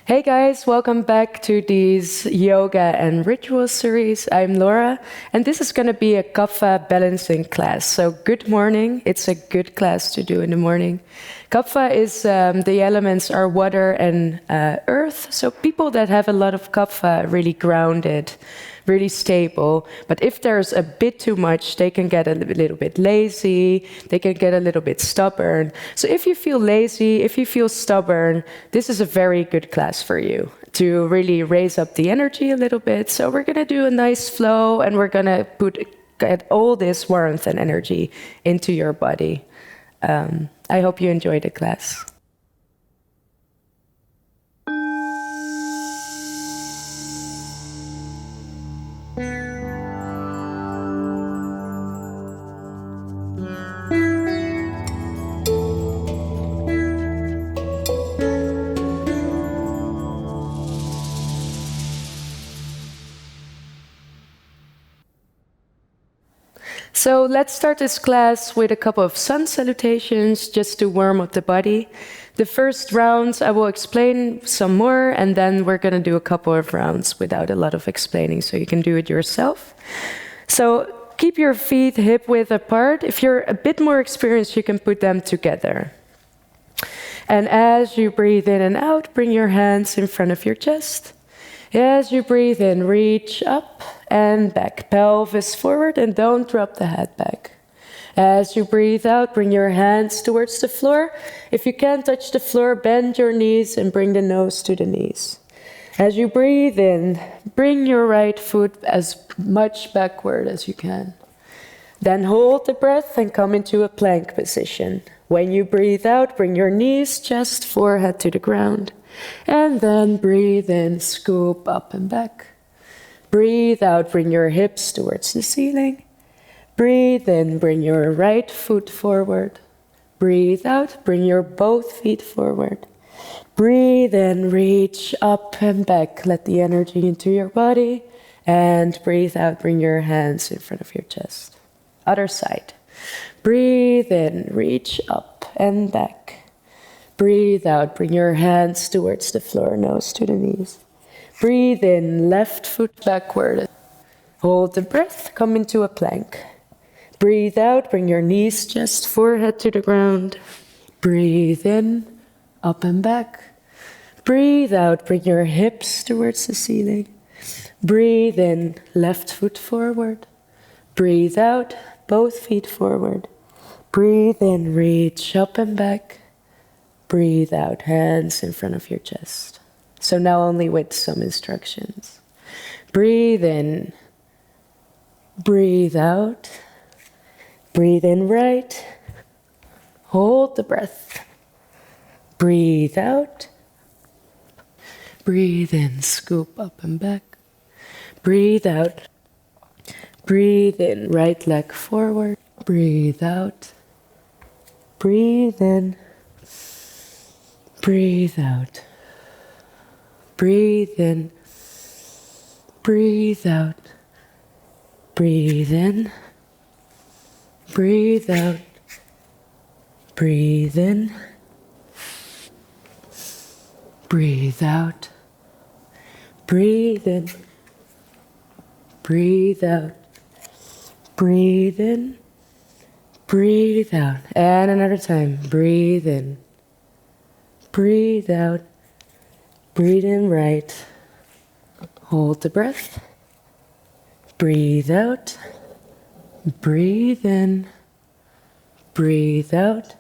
Hey guys, welcome back to these yoga and ritual series. I'm Laura, and this is going to be a kapha balancing class. So good morning. It's a good class to do in the morning. Kapha is the elements are water and earth. So people that have a lot of kapha are really grounded, really stable. But if there's a bit too much, they can get a little bit lazy, they can get a little bit stubborn. So if you feel lazy, if you feel stubborn, this is a very good class for you to really raise up the energy a little bit. So we're going to do a nice flow, and we're going to get all this warmth and energy into your body. I hope you enjoy the class. So let's start this class with a couple of sun salutations just to warm up the body. The first rounds I will explain some more, and then we're going to do a couple of rounds without a lot of explaining, so you can do it yourself. So keep your feet hip width apart. If you're a bit more experienced, you can put them together. And as you breathe in and out, bring your hands in front of your chest. As you breathe in, reach up and back, pelvis forward, and don't drop the head back. As you breathe out, bring your hands towards the floor. If you can't touch the floor, bend your knees and bring the nose to the knees. As you breathe in, bring your right foot as much backward as you can. Then hold the breath and come into a plank position. When you breathe out, bring your knees, chest, forehead to the ground. And then breathe in, scoop up and back. Breathe out, bring your hips towards the ceiling. Breathe in, bring your right foot forward. Breathe out, bring your both feet forward. Breathe in, reach up and back. Let the energy into your body. And breathe out, bring your hands in front of your chest. Other side. Breathe in, reach up and back. Breathe out, bring your hands towards the floor, nose to the knees. Breathe in, left foot backward. Hold the breath, come into a plank. Breathe out, bring your knees, chest, forehead to the ground. Breathe in, up and back. Breathe out, bring your hips towards the ceiling. Breathe in, left foot forward. Breathe out, both feet forward. Breathe in, reach up and back. Breathe out, hands in front of your chest. So now only with some instructions. Breathe in, breathe out, breathe in right, hold the breath, breathe out, breathe in, scoop up and back, breathe out, breathe in, right leg forward, breathe out, breathe in, breathe out. Breathe in, breathe out, breathe in, breathe out, breathe in, breathe out, breathe in, breathe out, breathe in, breathe out, and another time, breathe in, breathe out. Breathe in right, hold the breath, breathe out, breathe in, breathe out,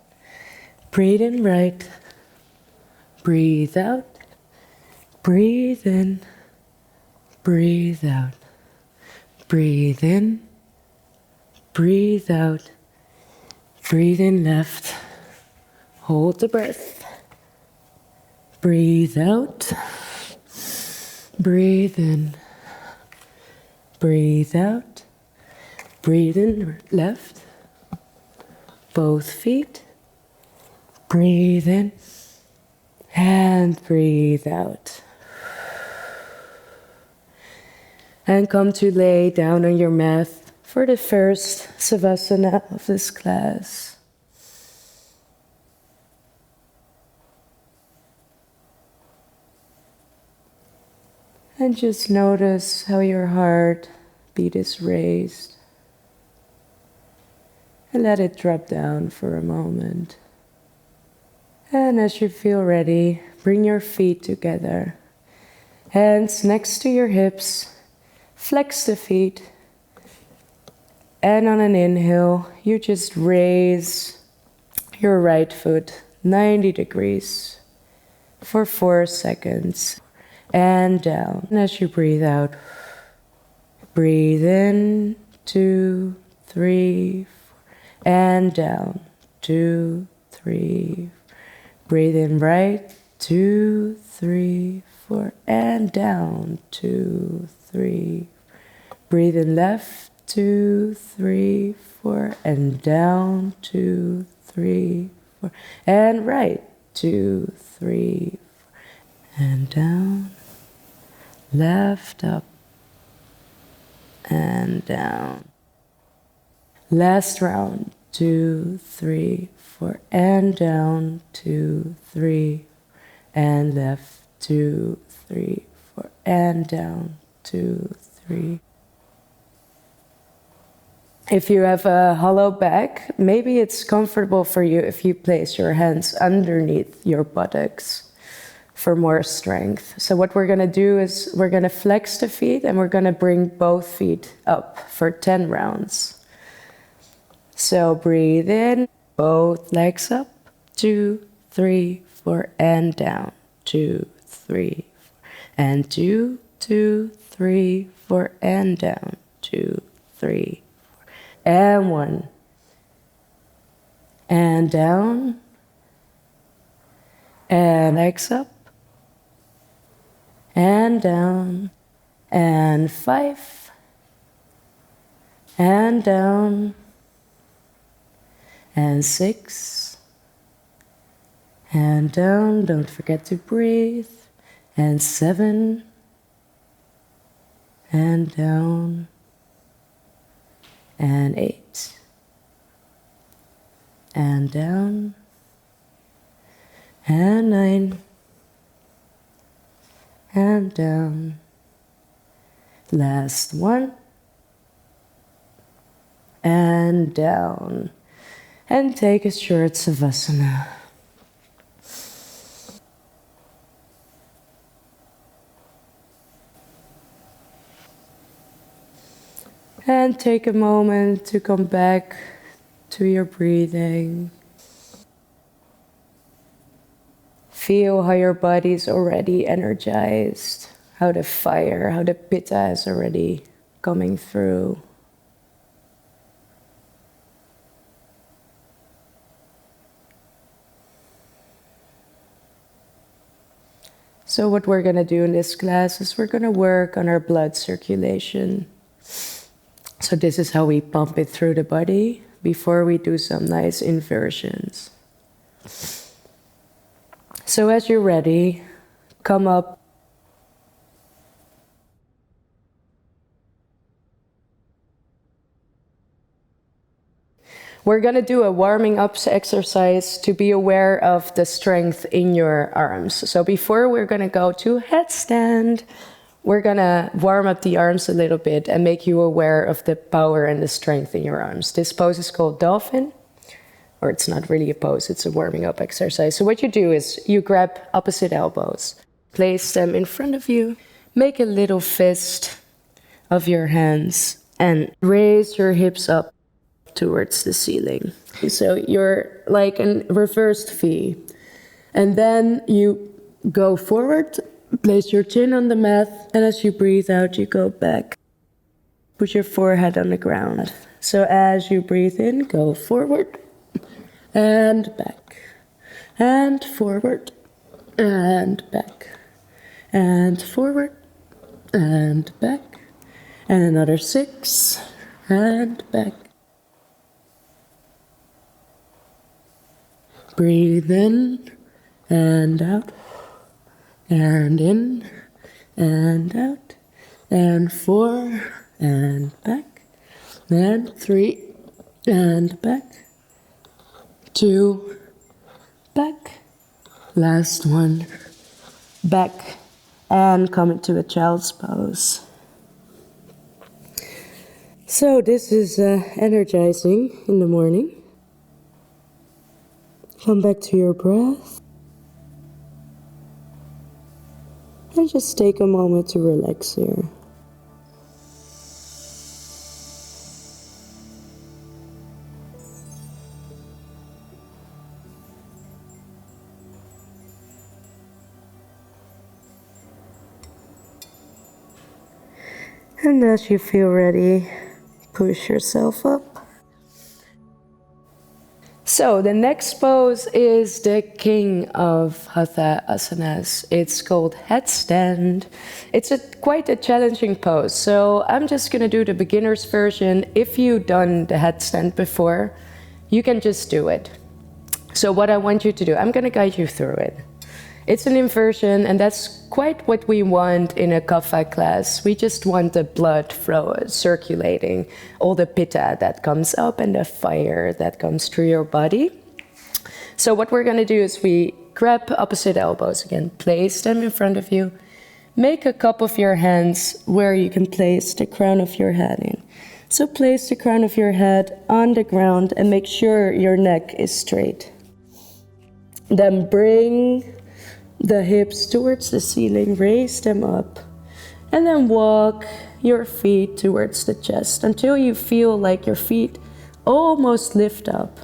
breathe in right, breathe out, breathe in, breathe out, breathe in, breathe out, breathe in left, hold the breath. Breathe out, breathe in, breathe out, breathe in left, both feet, breathe in, and breathe out. And come to lay down on your mat for the first Savasana of this class. And just notice how your heart beat is raised. And let it drop down for a moment. And as you feel ready, bring your feet together. Hands next to your hips. Flex the feet. And on an inhale, you just raise your right foot 90 degrees for 4 seconds. And down. And as you breathe out, breathe in, 2, 3, 4, and down, 2, 3. Breathe in right, 2, 3, 4, and down, 2, 3. Breathe in left, 2, 3, 4, and down, 2, 3, 4, and right, 2, 3, 4, and down, left, up, and down. Last round, 2, 3, 4, and down, 2, 3, and left, 2, 3, 4, and down, 2, 3. If you have a hollow back, maybe it's comfortable for you if you place your hands underneath your buttocks for more strength. So what we're gonna do is we're gonna flex the feet and we're gonna bring both feet up for 10 rounds. So breathe in, both legs up, 2, 3, 4, and down, 2, 3, 4, and 2, 2, 3, 4, and down, 2, 3, 4, and 1, and down, and legs up, and down, and 5, and down, and 6, and down, don't forget to breathe, and 7, and down, and 8, and down, and 9, and down. Last one, and down. And take a short Savasana. And take a moment to come back to your breathing. Feel how your body is already energized, how the fire, how the pitta is already coming through. So what we're going to do in this class is we're going to work on our blood circulation. So this is how we pump it through the body before we do some nice inversions. So as you're ready, come up. We're going to do a warming up exercise to be aware of the strength in your arms. So before we're going to go to headstand, we're going to warm up the arms a little bit and make you aware of the power and the strength in your arms. This pose is called Dolphin, or it's not really a pose, it's a warming up exercise. So what you do is you grab opposite elbows, place them in front of you, make a little fist of your hands and raise your hips up towards the ceiling. So you're like a reversed V. And then you go forward, place your chin on the mat, and as you breathe out, you go back. Put your forehead on the ground. So as you breathe in, go forward and back, and forward and back, and forward and back, and another 6, and back. Breathe in and out, and in and out, and 4 and back, and 3 and back, 2 back, last one, back and come into a child's pose. So this is energizing in the morning. Come back to your breath. And just take a moment to relax here. And as you feel ready, push yourself up. So the next pose is the king of Hatha asanas. It's called Headstand. It's quite a challenging pose. So I'm just going to do the beginner's version. If you've done the headstand before, you can just do it. So what I want you to do, I'm going to guide you through it. It's an inversion, and that's quite what we want in a kapha class. We just want the blood flow, circulating, all the pitta that comes up and the fire that comes through your body. So what we're going to do is we grab opposite elbows again, place them in front of you. Make a cup of your hands where you can place the crown of your head in. So place the crown of your head on the ground and make sure your neck is straight. Then bring the hips towards the ceiling, raise them up, and then walk your feet towards the chest until you feel like your feet almost lift up.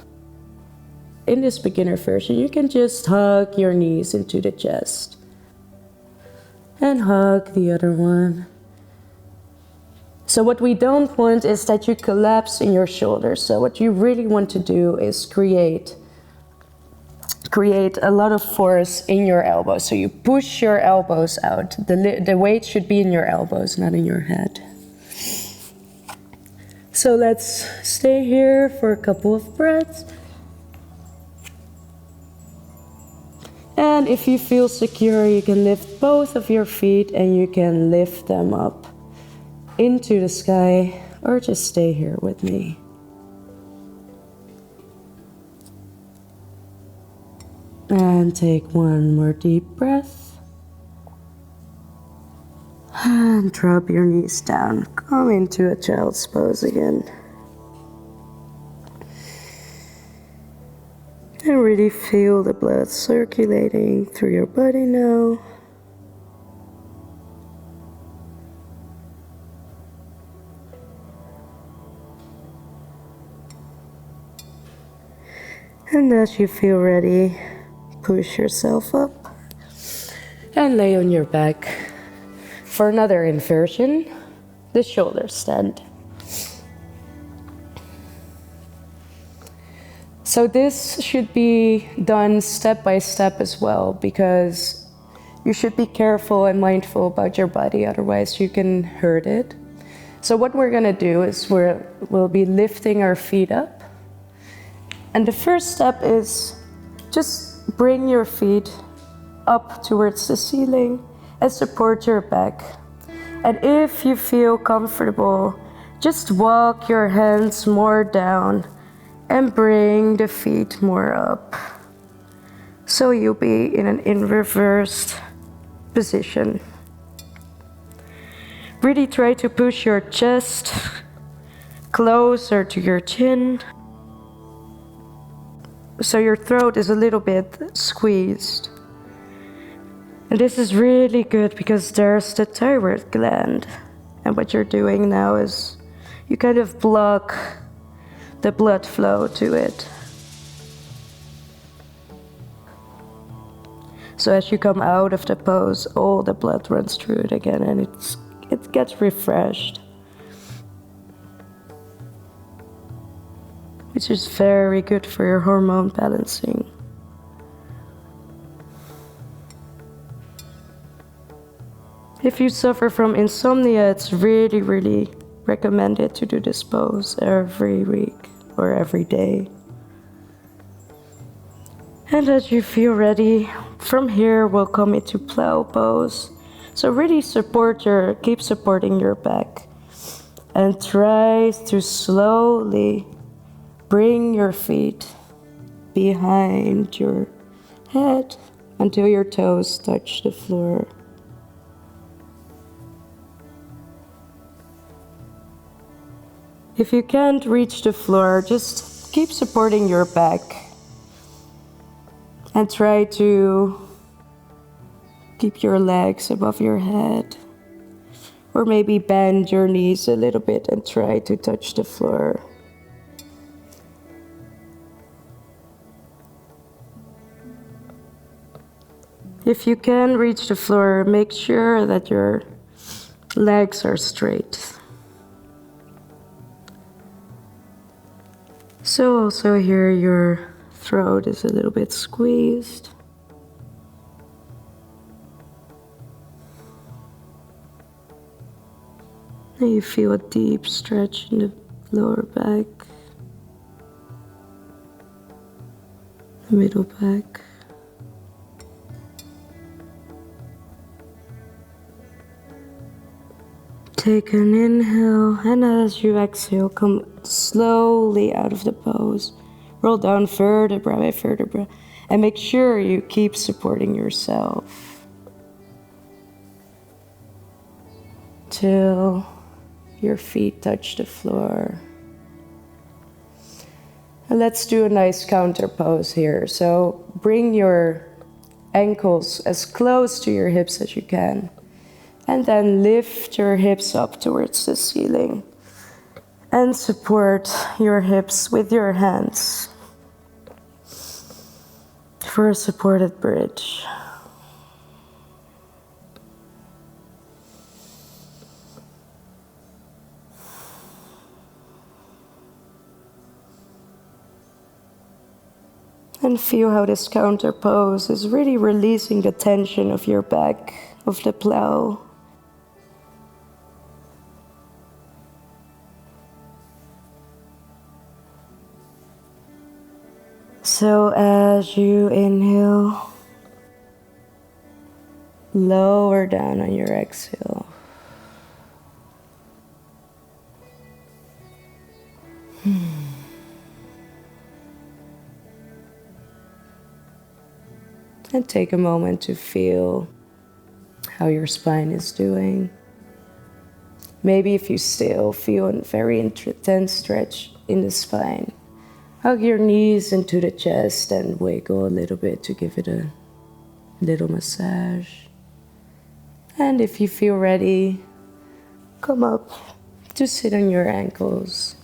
In this beginner version, you can just hug your knees into the chest and hug the other one. So what we don't want is that you collapse in your shoulders. So what you really want to do is create a lot of force in your elbows. So you push your elbows out. The weight should be in your elbows, not in your head. So let's stay here for a couple of breaths. And if you feel secure, you can lift both of your feet and you can lift them up into the sky, or just stay here with me. And take one more deep breath. And drop your knees down. Come into a child's pose again. And really feel the blood circulating through your body now. And as you feel ready, push yourself up and lay on your back for another inversion, the shoulder stand. So this should be done step by step as well, because you should be careful and mindful about your body, otherwise you can hurt it. So what we're going to do is we'll be lifting our feet up. And the first step is just bring your feet up towards the ceiling and support your back. And if you feel comfortable, just walk your hands more down and bring the feet more up. So you'll be in reversed position. Really try to push your chest closer to your chin, so your throat is a little bit squeezed. And this is really good because there's the thyroid gland. And what you're doing now is you kind of block the blood flow to it. So as you come out of the pose, all the blood runs through it again and it gets refreshed. Which is very good for your hormone balancing. If you suffer from insomnia, it's really, really recommended to do this pose every week or every day. And as you feel ready, from here we'll come into plow pose. So really keep supporting your back. And try to slowly bring your feet behind your head until your toes touch the floor. If you can't reach the floor, just keep supporting your back and try to keep your legs above your head, or maybe bend your knees a little bit and try to touch the floor. If you can reach the floor, make sure that your legs are straight. So also here your throat is a little bit squeezed. And you feel a deep stretch in the lower back, the middle back. Take an inhale, and as you exhale, come slowly out of the pose. Roll down vertebra by vertebra, and make sure you keep supporting yourself till your feet touch the floor. And let's do a nice counter pose here. So bring your ankles as close to your hips as you can. And then lift your hips up towards the ceiling. And support your hips with your hands for a supported bridge. And feel how this counter pose is really releasing the tension of your back, of the plow. So as you inhale, lower down on your exhale. And take a moment to feel how your spine is doing. Maybe if you still feel a very intense stretch in the spine, hug your knees into the chest and wiggle a little bit to give it a little massage. And if you feel ready, come up to sit on your ankles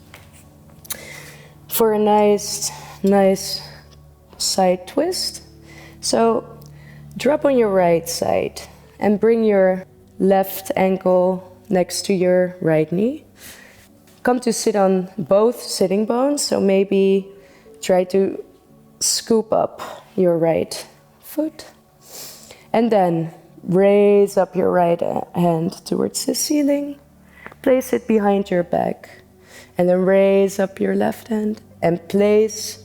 for a nice side twist. So drop on your right side and bring your left ankle next to your right knee. Come to sit on both sitting bones, so maybe try to scoop up your right foot. And then raise up your right hand towards the ceiling. Place it behind your back. And then raise up your left hand and place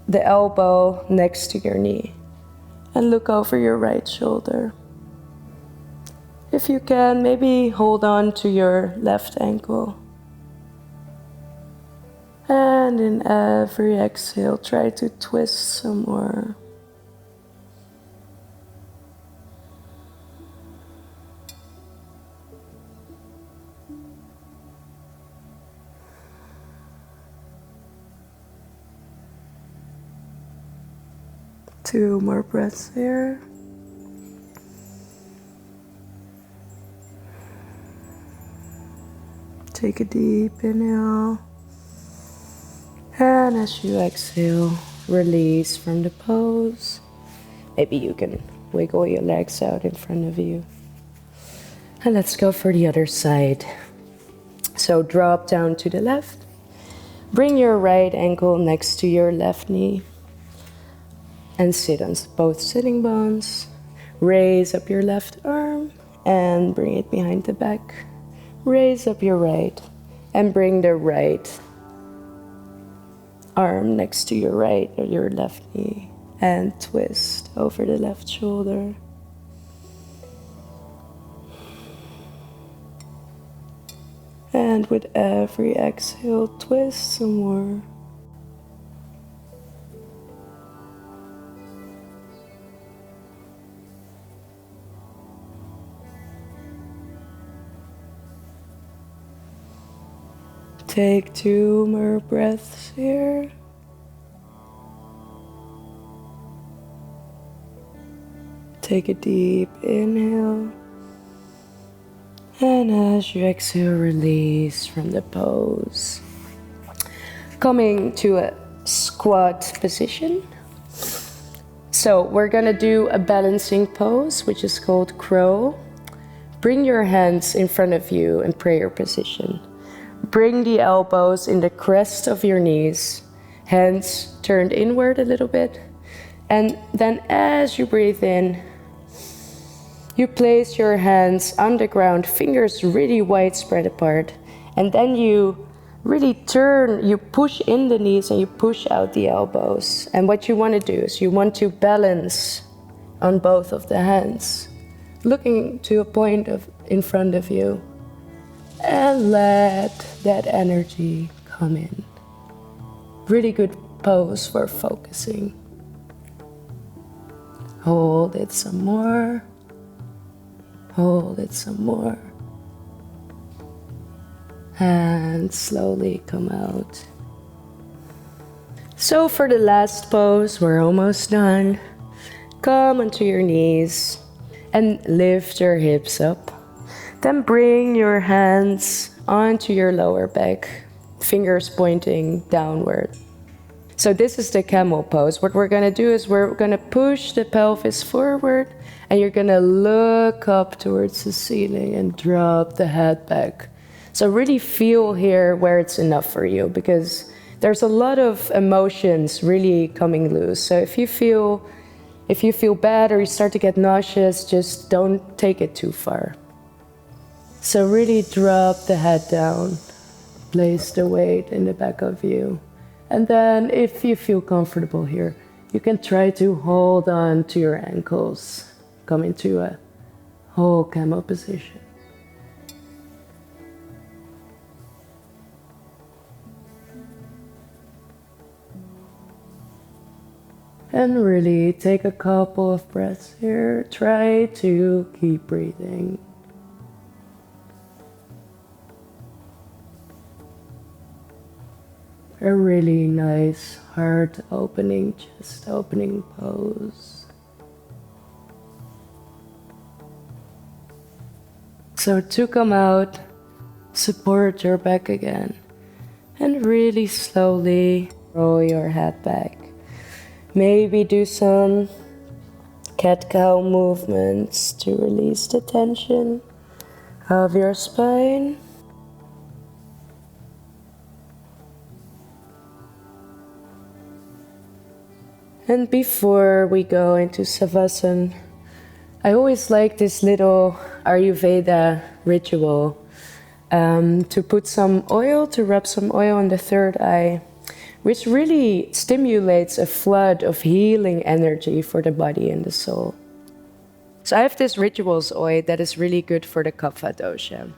the elbow next to your knee. And look over your right shoulder. If you can, maybe hold on to your left ankle. And in every exhale, try to twist some more. Two more breaths here. Take a deep inhale. And as you exhale, release from the pose. Maybe you can wiggle your legs out in front of you. And let's go for the other side. So drop down to the left. Bring your right ankle next to your left knee. And sit on both sitting bones. Raise up your left arm and bring it behind the back. Raise up your right and bring the right arm next to your right or your left knee and twist over the left shoulder. And with every exhale, twist some more. Take 2 more breaths here. Take a deep inhale. And as you exhale, release from the pose. Coming to a squat position. So we're gonna do a balancing pose, which is called crow. Bring your hands in front of you in prayer position. Bring the elbows in the crest of your knees, hands turned inward a little bit. And then as you breathe in, you place your hands on the ground, fingers really wide spread apart. And then you really turn, you push in the knees and you push out the elbows. And what you want to do is you want to balance on both of the hands, looking to a point in front of you. And let that energy come in. Really good pose for focusing. Hold it some more. Hold it some more. And slowly come out. So for the last pose, we're almost done. Come onto your knees and lift your hips up. Then bring your hands onto your lower back, fingers pointing downward. So this is the camel pose. What we're gonna do is we're gonna push the pelvis forward and you're gonna look up towards the ceiling and drop the head back. So really feel here where it's enough for you, because there's a lot of emotions really coming loose. So if you feel bad or you start to get nauseous, just don't take it too far. So really drop the head down, place the weight in the back of you. And then if you feel comfortable here, you can try to hold on to your ankles, come into a whole camel position. And really take a couple of breaths here. Try to keep breathing. A really nice heart opening, chest opening pose. So to come out, support your back again and really slowly roll your head back. Maybe do some cat-cow movements to release the tension of your spine. And before we go into Savasana, I always like this little Ayurveda ritual to put some oil, to rub some oil on the third eye, which really stimulates a flood of healing energy for the body and the soul. So I have this rituals oil that is really good for the Kapha dosha.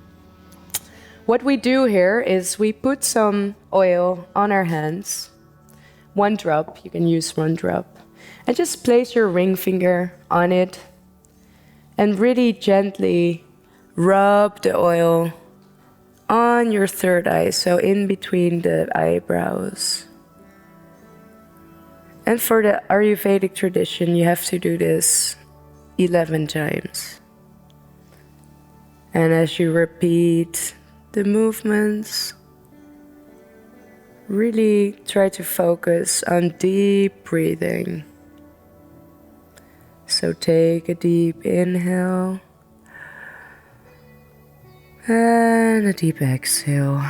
What we do here is we put some oil on our hands. 1 drop, you can use 1 drop. And just place your ring finger on it and really gently rub the oil on your third eye, so in between the eyebrows. And for the Ayurvedic tradition, you have to do this 11 times. And as you repeat the movements, really try to focus on deep breathing. So take a deep inhale and a deep exhale.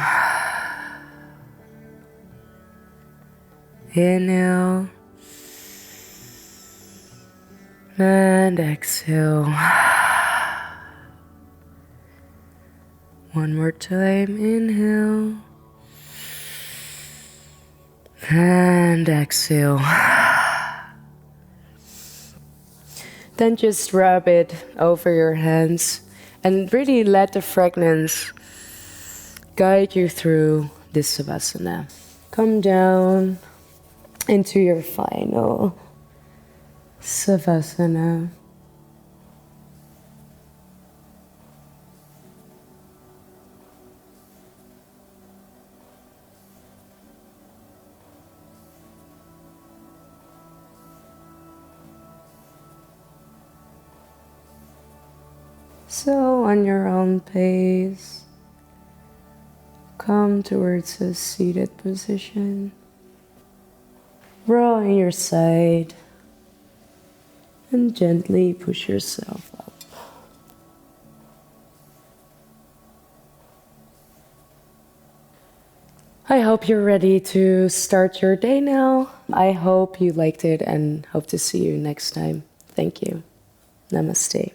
Inhale and exhale. One more time, inhale and exhale. Then just rub it over your hands and really let the fragrance guide you through this Savasana. Come down into your final Savasana. So on your own pace, come towards a seated position. Roll on your side and gently push yourself up. I hope you're ready to start your day now. I hope you liked it and hope to see you next time. Thank you. Namaste.